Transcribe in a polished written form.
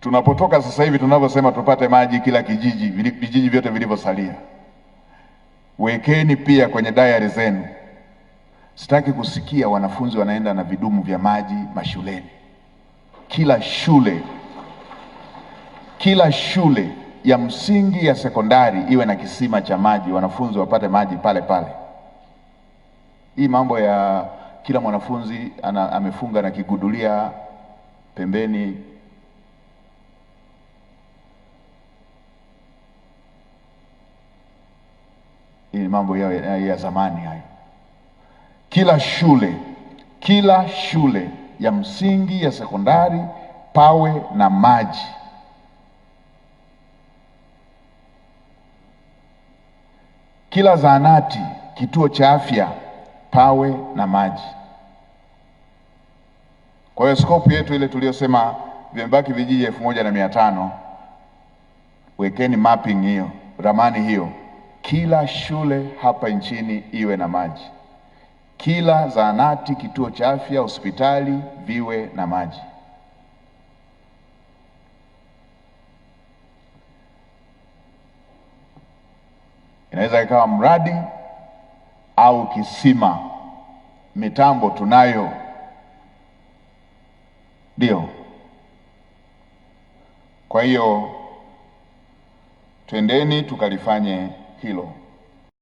tunapotoka sasa hivi tunavyosema tupate maji kila kijiji, vijiji vyote vilivyosalia, wekeni pia kwenye diary zenu. Sitaki kusikia wanafunzi wanaenda na vidumu vya maji mashuleni. Kila shule ya msingi, ya sekondari iwe na kisima cha maji, wanafunzi wapate maji pale pale. Hii mambo ya kila mwanafunzi amefunga na kigudulia pembeni, hii mambo ya zamani hayo. Kila shule ya msingi, ya sekondari pawe na maji. Kila zahanati, kituo cha afya pawe na maji. Kwa hiyo scope yetu ile tuliyosema vimebaki vijiji 1500, wekeni mapping hiyo, ramani hiyo. Kila shule hapa nchini iwe na maji. Kila zahanati, kituo cha afya, hospitali viwe na maji. Inaweza ikawa mradi au kisima, mitambo tunayo, ndio. Kwa hiyo twendeni tukalifanye hilo.